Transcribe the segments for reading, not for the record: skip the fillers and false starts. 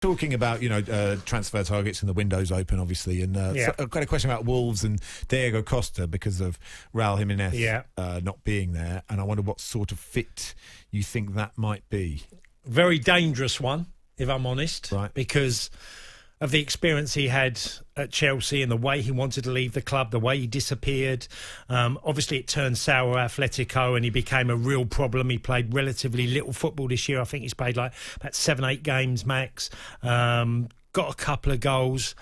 Talking about, transfer targets and the window's open, obviously. And so I've got a question about Wolves and Diego Costa because of Raul Jimenez not being there. And I wonder what sort of fit you think that might be. Very dangerous one, if I'm honest. Right. Because of the experience he had at Chelsea and the way he wanted to leave the club, the way he disappeared. Obviously, it turned sour at Atletico and he became a real problem. He played relatively little football this year. I think he's played like about 7-8 games max. Got a couple of goals.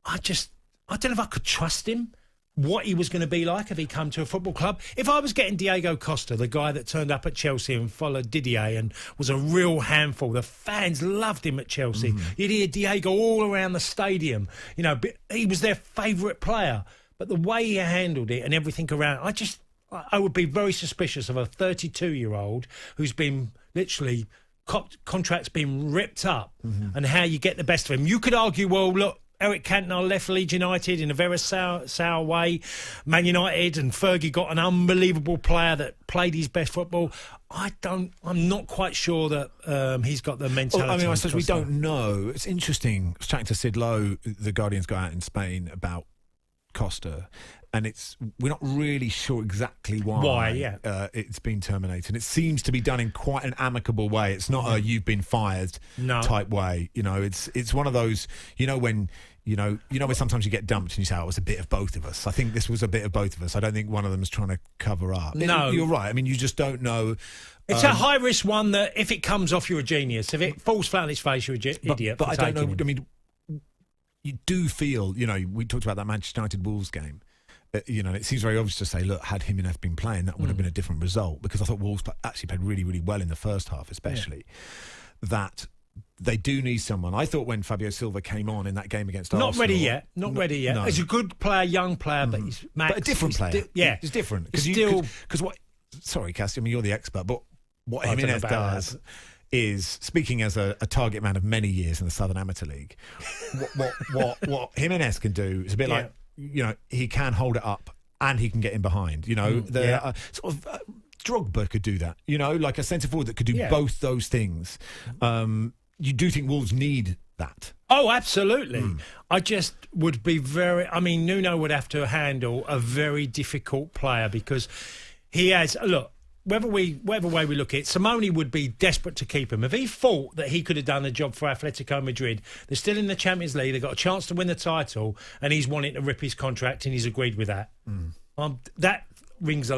I don't know if I could trust him, what he was going to be like if he come to a football club. If I was getting Diego Costa, the guy that turned up at Chelsea and followed Didier and was a real handful, the fans loved him at Chelsea. You'd hear Diego all around the stadium. He was their favourite player. But the way he handled it and everything around, I would be very suspicious of a 32-year-old who's been literally contracts been ripped up and how you get the best of him. You could argue, well, look, Eric Cantona left Leeds United in a very sour way. Man United and Fergie got an unbelievable player that played his best football. I'm not quite sure that he's got the mentality. Well, I suppose we don't know. It's interesting. I was chatting to Sid Lowe, the Guardian's got out in Spain, about Costa, and we're not really sure exactly why it's been terminated. It seems to be done in quite an amicable way. It's not a "you've been fired" type way. It's one of those. When sometimes you get dumped and you say, "Oh, it was a bit of both of us." I think this was a bit of both of us. I don't think one of them is trying to cover up. No, you're right. I mean, you just don't know. It's a high risk one that if it comes off, you're a genius. If it falls flat on its face, you're an idiot. But I don't know. I mean, you do feel. We talked about that Manchester United Wolves game. It seems very obvious to say, look, had Jimenez been playing, that would have been a different result, because I thought Wolves actually played really, really well in the first half, especially. That they do need someone. I thought when Fabio Silva came on in that game against Arsenal... Not ready yet. No. He's a good player, young player, but he's max. But a different player. He's different. Because sorry, Cass, I mean, you're the expert, but what Jimenez does... is, speaking as a target man of many years in the Southern Amateur League, what Jimenez can do is a bit like, he can hold it up and he can get in behind. Drogba could do that. Like a centre forward that could do both those things. You do think Wolves need that? Oh, absolutely. I just would be Nuno would have to handle a very difficult player because he has... Look, whatever way we look at it, Simone would be desperate to keep him. If he thought that he could have done the job for Atletico Madrid, they're still in the Champions League, they've got a chance to win the title, and he's wanting to rip his contract, and he's agreed with that. That rings a